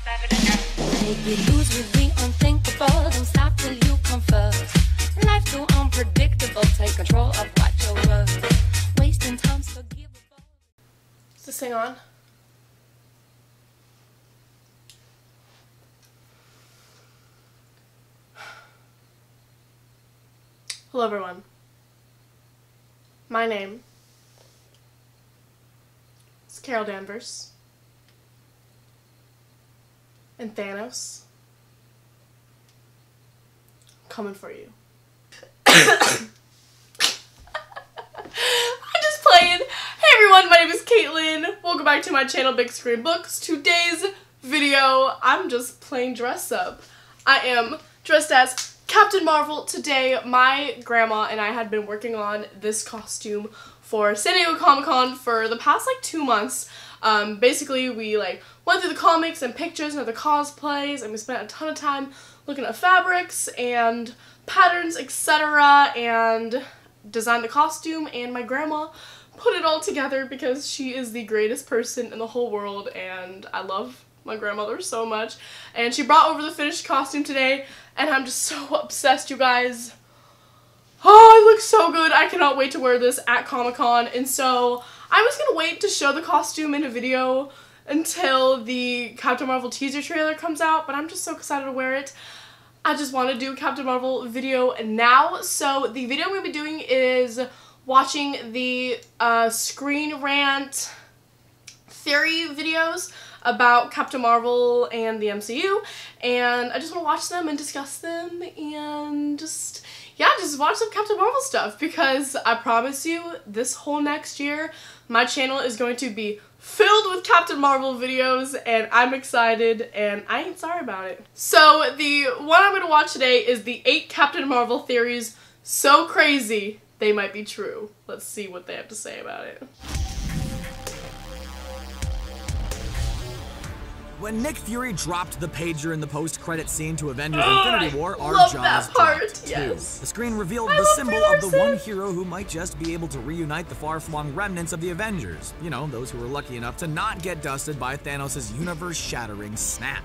Make it lose with the unthinkable. Don't stop till you come first. Life too unpredictable. Take control of what you're worth. Wasting time's forgivable. Is this thing on? Hello everyone. My name is Carol Danvers. And Thanos, I'm coming for you. I'm just playing. Hey everyone, my name is Kaitlyn. Welcome back to my channel, Big Screen Books. Today's video, I'm just playing dress up. I am dressed as Captain Marvel. Today, my grandma and I had been working on this costume for San Diego Comic-Con for the past like 2 months. Basically we went through the comics and pictures and other cosplays, and we spent a ton of time looking at fabrics and patterns, etc., and designed the costume, and my grandma put it all together because she is the greatest person in the whole world and I love my grandmother so much. And she brought over the finished costume today and I'm just so obsessed, you guys. Oh, it looks so good. I cannot wait to wear this at Comic-Con. And so I was gonna wait to show the costume in a video until the Captain Marvel teaser trailer comes out, but I'm just so excited to wear it. I just want to do Captain Marvel video now. So the video I'm gonna be doing is watching the Screen Rant theory videos about Captain Marvel and the MCU, and I just want to watch them and discuss them and just watch some Captain Marvel stuff, because I promise you this whole next year my channel is going to be filled with Captain Marvel videos and I'm excited and I ain't sorry about it. So the one I'm going to watch today is the 8 Captain Marvel theories so crazy they might be true. Let's see what they have to say about it. When Nick Fury dropped the pager in the post-credit scene to Avengers Infinity War, our jaws dropped too. Yes. The screen revealed the symbol of the one hero who might just be able to reunite the far-flung remnants of the Avengers. You know, those who were lucky enough to not get dusted by Thanos' universe-shattering snap.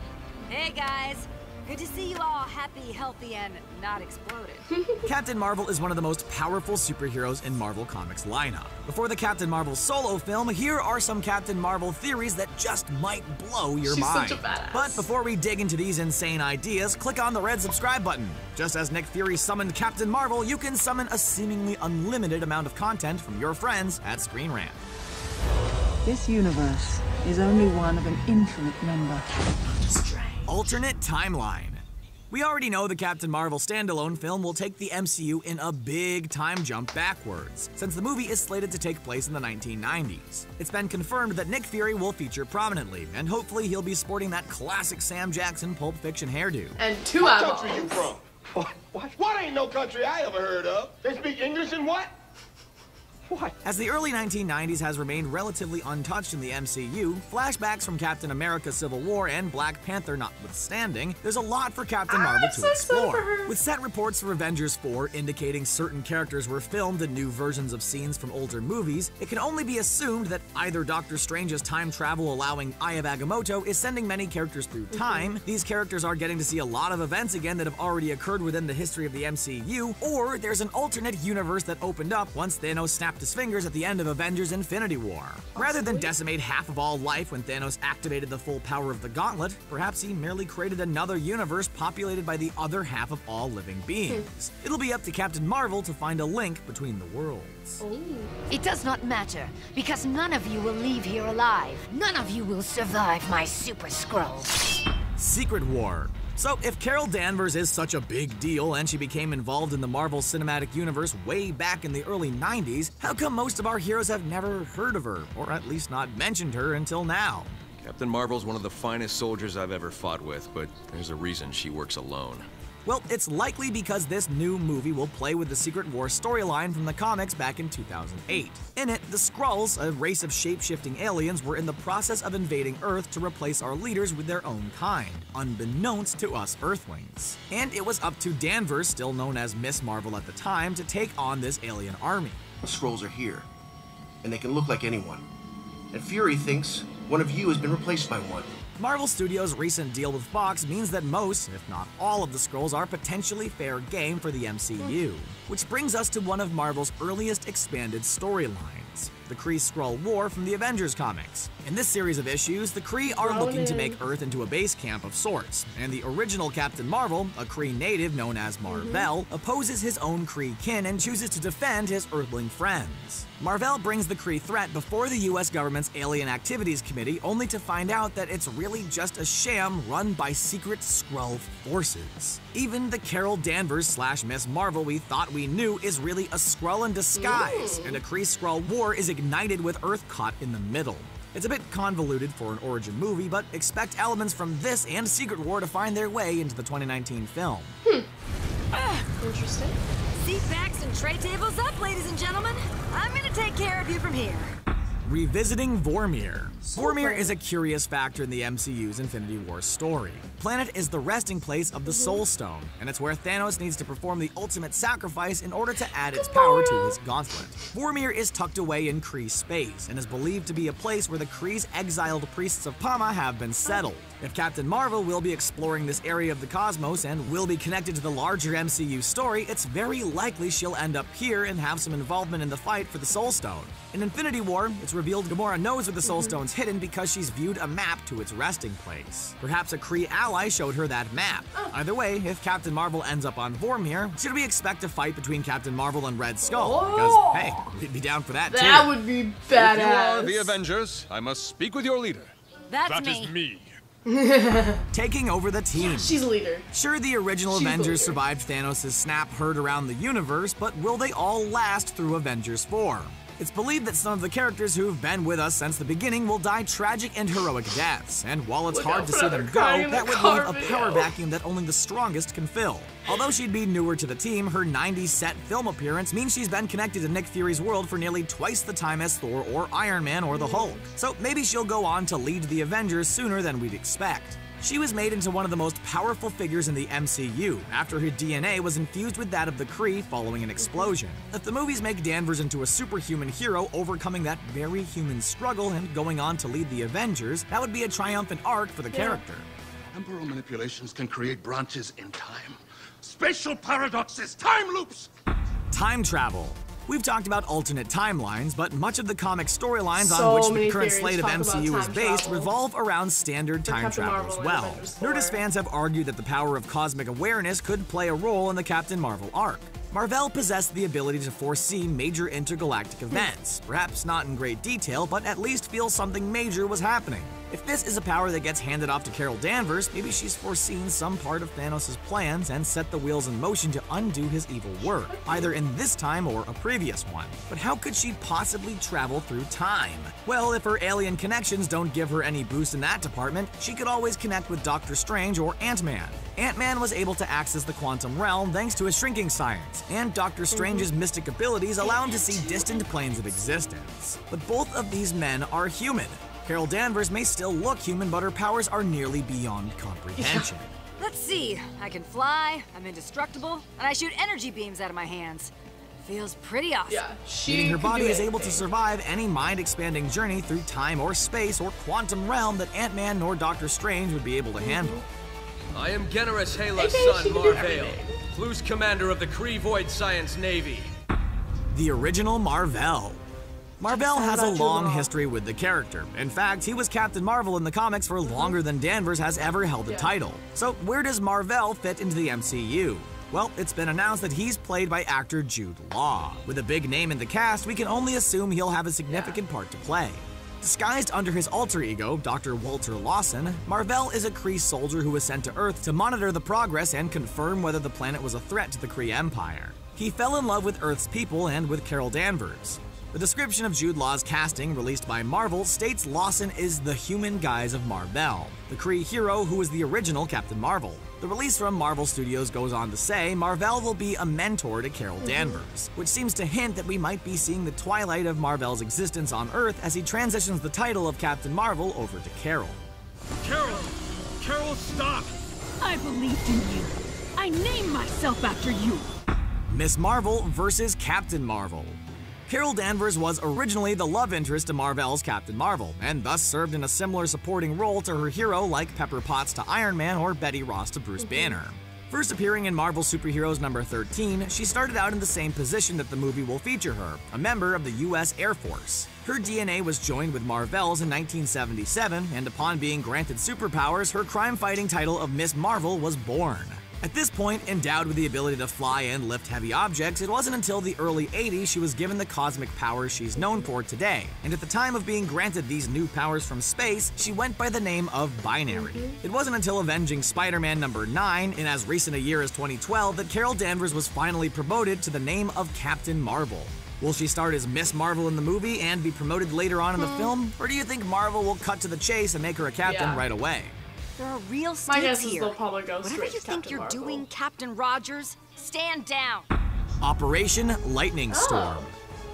Hey guys! Good to see you all happy, healthy, and not exploded. Captain Marvel is one of the most powerful superheroes in Marvel Comics lineup. Before the Captain Marvel solo film, here are some Captain Marvel theories that just might blow your mind. She's such a badass. But before we dig into these insane ideas, click on the red subscribe button. Just as Nick Fury summoned Captain Marvel, you can summon a seemingly unlimited amount of content from your friends at Screen Rant. This universe is only one of an infinite number. Alternate timeline. We already know the Captain Marvel standalone film will take the MCU in a big time jump backwards, since the movie is slated to take place in the 1990s. It's been confirmed that Nick Fury will feature prominently, and hopefully he'll be sporting that classic Sam Jackson Pulp Fiction hairdo. And 2 What eyeballs. country you from? What ain't no country I ever heard of? They speak English and what? What? As the early 1990s has remained relatively untouched in the MCU, flashbacks from Captain America Civil War and Black Panther notwithstanding, there's a lot for Captain Marvel to explore. With set reports for Avengers 4 indicating certain characters were filmed in new versions of scenes from older movies, it can only be assumed that either Doctor Strange's time travel allowing Eye of Agamotto is sending many characters through time, these characters are getting to see a lot of events again that have already occurred within the history of the MCU, or there's an alternate universe that opened up once Thanos snapped his fingers at the end of Avengers Infinity War. Rather than decimate half of all life when Thanos activated the full power of the gauntlet, perhaps he merely created another universe populated by the other half of all living beings. It'll be up to Captain Marvel to find a link between the worlds. It does not matter, because none of you will leave here alive. None of you will survive my Super Skrulls. Secret War. So, if Carol Danvers is such a big deal and she became involved in the Marvel Cinematic Universe way back in the early 90s, how come most of our heroes have never heard of her, or at least not mentioned her until now? Captain Marvel's one of the finest soldiers I've ever fought with, but there's a reason she works alone. Well, it's likely because this new movie will play with the Secret War storyline from the comics back in 2008. In it, the Skrulls, a race of shape-shifting aliens, were in the process of invading Earth to replace our leaders with their own kind, unbeknownst to us Earthlings. And it was up to Danvers, still known as Miss Marvel at the time, to take on this alien army. The Skrulls are here, and they can look like anyone. And Fury thinks One of you has been replaced by one. Marvel Studios' recent deal with Fox means that most, if not all, of the Skrulls are potentially fair game for the MCU. Which brings us to one of Marvel's earliest expanded storylines, the Kree-Skrull War from the Avengers comics. In this series of issues, the Kree are looking to make Earth into a base camp of sorts, and the original Captain Marvel, a Kree native known as Mar-Vell, opposes his own Kree kin and chooses to defend his Earthling friends. Mar-Vell brings the Kree threat before the US government's Alien Activities Committee, only to find out that it's really just a sham run by secret Skrull forces. Even the Carol Danvers / Miss Marvel we thought we knew is really a Skrull in disguise, and a Kree-Skrull war is ignited with Earth caught in the middle. It's a bit convoluted for an origin movie, but expect elements from this and Secret War to find their way into the 2019 film. Interesting. Seat backs and tray tables up, ladies and gentlemen. I'm gonna take care of you from here. Revisiting Vormir. Vormir is a curious factor in the MCU's Infinity War story. Planet is the resting place of the Soul Stone, and it's where Thanos needs to perform the ultimate sacrifice in order to add its power to his gauntlet. Vormir is tucked away in Kree space, and is believed to be a place where the Kree's exiled priests of Pama have been settled. If Captain Marvel will be exploring this area of the cosmos and will be connected to the larger MCU story, it's very likely she'll end up here and have some involvement in the fight for the Soul Stone. In Infinity War, it's revealed Gamora knows where the Soul Stone's hidden because she's viewed a map to its resting place. Perhaps a Kree ally showed her that map. Either way, if Captain Marvel ends up on Vormir, should we expect a fight between Captain Marvel and Red Skull? Because, hey, we'd be down for that too. That would be badass. If you are the Avengers, I must speak with your leader. That is me. Taking over the team. She's a leader. Sure, the original Avengers survived Thanos' snap heard around the universe, but will they all last through Avengers 4? It's believed that some of the characters who've been with us since the beginning will die tragic and heroic deaths, and while it's hard to see them go, that would leave a power vacuum that only the strongest can fill. Although she'd be newer to the team, her 90s set film appearance means she's been connected to Nick Fury's world for nearly twice the time as Thor or Iron Man or the Hulk. So maybe she'll go on to lead the Avengers sooner than we'd expect. She was made into one of the most powerful figures in the MCU after her DNA was infused with that of the Kree following an explosion. If the movies make Danvers into a superhuman hero overcoming that very human struggle and going on to lead the Avengers, that would be a triumphant arc for the character. Temporal manipulations can create branches in time. Spatial paradoxes, time loops! Time travel. We've talked about alternate timelines, but much of the comic storylines on which the current slate of MCU is based revolve around standard time travel as well. Nerdist fans have argued that the power of cosmic awareness could play a role in the Captain Marvel arc. Mar-Vell possessed the ability to foresee major intergalactic events, perhaps not in great detail, but at least feel something major was happening. If this is a power that gets handed off to Carol Danvers, maybe she's foreseen some part of Thanos' plans and set the wheels in motion to undo his evil work, either in this time or a previous one. But how could she possibly travel through time? Well, if her alien connections don't give her any boost in that department, she could always connect with Doctor Strange or Ant-Man. Ant-Man was able to access the quantum realm thanks to his shrinking science, and Doctor Strange's mystic abilities allow him to see distant planes of existence. But both of these men are human. Carol Danvers may still look human, but her powers are nearly beyond comprehension. Let's see. I can fly, I'm indestructible, and I shoot energy beams out of my hands. Feels pretty awesome. Yeah, meaning her body is able to survive any mind-expanding journey through time or space or quantum realm that Ant-Man nor Doctor Strange would be able to handle. I am Generous Hela's son, Mar-Vell, Clue's commander of the Kree Void Science Navy. The original Mar-Vell. Mar-Vell has a long history with the character. In fact, he was Captain Marvel in the comics for longer than Danvers has ever held a title. So where does Mar-Vell fit into the MCU? Well, it's been announced that he's played by actor Jude Law. With a big name in the cast, we can only assume he'll have a significant part to play. Disguised under his alter ego, Dr. Walter Lawson, Mar-Vell is a Kree soldier who was sent to Earth to monitor the progress and confirm whether the planet was a threat to the Kree Empire. He fell in love with Earth's people and with Carol Danvers. The description of Jude Law's casting, released by Marvel, states Lawson is the human guise of Mar-Vell, the Kree hero who was the original Captain Marvel. The release from Marvel Studios goes on to say Mar-Vell will be a mentor to Carol Danvers, which seems to hint that we might be seeing the twilight of Mar-Vell's existence on Earth as he transitions the title of Captain Marvel over to Carol. Carol! Carol, stop! I believed in you. I named myself after you. Miss Marvel versus Captain Marvel. Carol Danvers was originally the love interest to Mar-Vel's Captain Marvel, and thus served in a similar supporting role to her hero like Pepper Potts to Iron Man or Betty Ross to Bruce Banner. First appearing in Marvel Superheroes number 13, she started out in the same position that the movie will feature her, a member of the U.S. Air Force. Her DNA was joined with Mar-Vel's in 1977, and upon being granted superpowers, her crime-fighting title of Miss Marvel was born. At this point, endowed with the ability to fly and lift heavy objects, it wasn't until the early 80s she was given the cosmic powers she's known for today. And at the time of being granted these new powers from space, she went by the name of Binary. It wasn't until avenging Spider-Man number 9, in as recent a year as 2012, that Carol Danvers was finally promoted to the name of Captain Marvel. Will she start as Miss Marvel in the movie and be promoted later on in the film? Or do you think Marvel will cut to the chase and make her a captain right away? There are real My stakes guess is here. they'll probably go Whatever straight you to think Captain you're Marvel. doing, Captain Rogers, stand down. Operation Lightning Storm.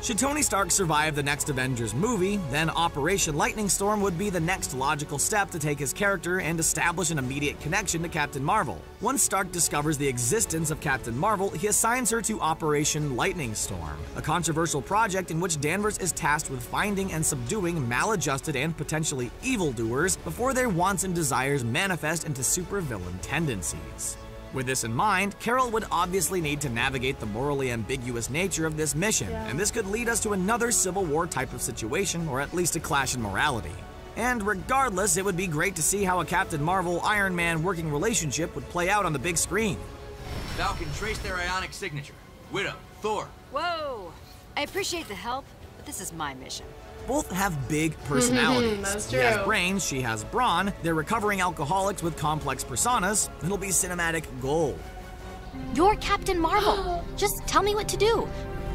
Should Tony Stark survive the next Avengers movie, then Operation Lightning Storm would be the next logical step to take his character and establish an immediate connection to Captain Marvel. Once Stark discovers the existence of Captain Marvel, he assigns her to Operation Lightning Storm, a controversial project in which Danvers is tasked with finding and subduing maladjusted and potentially evildoers before their wants and desires manifest into supervillain tendencies. With this in mind, Carol would obviously need to navigate the morally ambiguous nature of this mission, and this could lead us to another Civil War type of situation, or at least a clash in morality. And regardless, it would be great to see how a Captain Marvel-Iron Man working relationship would play out on the big screen. Falcon traced their ionic signature. Widow, Thor. Whoa! I appreciate the help, but this is my mission. Both have big personalities. That's He has true. brains, she has brawn. They're recovering alcoholics with complex personas. It'll be cinematic gold. You're Captain Marvel. Just tell me what to do.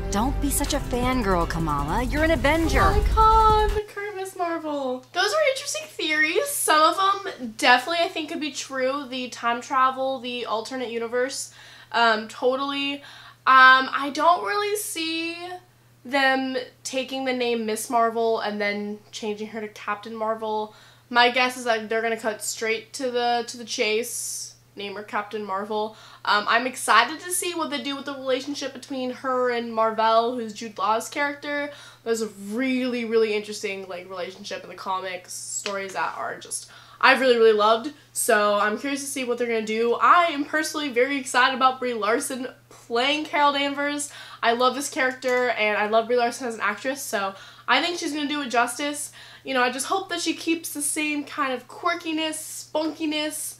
Don't be such a fangirl, Kamala. You're an Avenger. Oh my god, the current Miss Marvel. Those are interesting theories. Some of them definitely I think could be true. The time travel, the alternate universe, totally. I don't really see them taking the name Miss Marvel and then changing her to Captain Marvel. My guess is that they're gonna cut straight to the chase, name her Captain Marvel. I'm excited to see what they do with the relationship between her and Mar-Vell, who's Jude Law's character. There's a really, really interesting relationship in the comics, stories that are just I've really loved. So I'm curious to see what they're gonna do. I am personally very excited about Brie Larson playing Carol Danvers. I love this character, and I love Brie Larson as an actress, so I think she's going to do it justice. You know, I just hope that she keeps the same kind of quirkiness, spunkiness,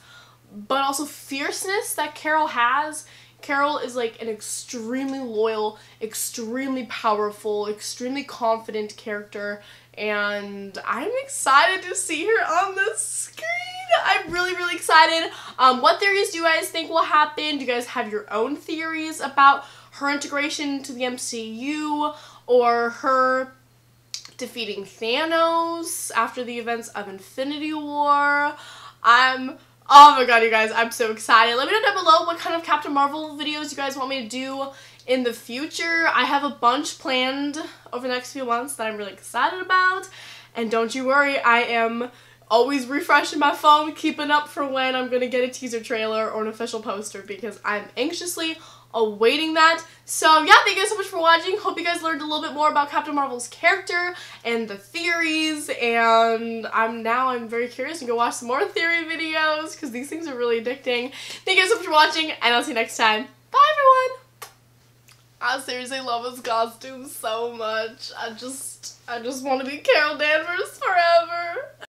but also fierceness that Carol has. Carol is like an extremely loyal, extremely powerful, extremely confident character, and I'm excited to see her on the screen. I'm really excited. What theories do you guys think will happen? Do you guys have your own theories about her integration to the MCU, or her defeating Thanos after the events of Infinity War? Oh my god, you guys, I'm so excited. Let me know down below what kind of Captain Marvel videos you guys want me to do in the future. I have a bunch planned over the next few months that I'm really excited about. And don't you worry, I am always refreshing my phone, keeping up for when I'm going to get a teaser trailer or an official poster, because I'm anxiously awaiting that. So yeah, thank you guys so much for watching. Hope you guys learned a little bit more about Captain Marvel's character and the theories, and I'm very curious to go watch some more theory videos because these things are really addicting. Thank you guys so much for watching, and I'll see you next time. Bye everyone! I seriously love his costume so much. I just want to be Carol Danvers forever.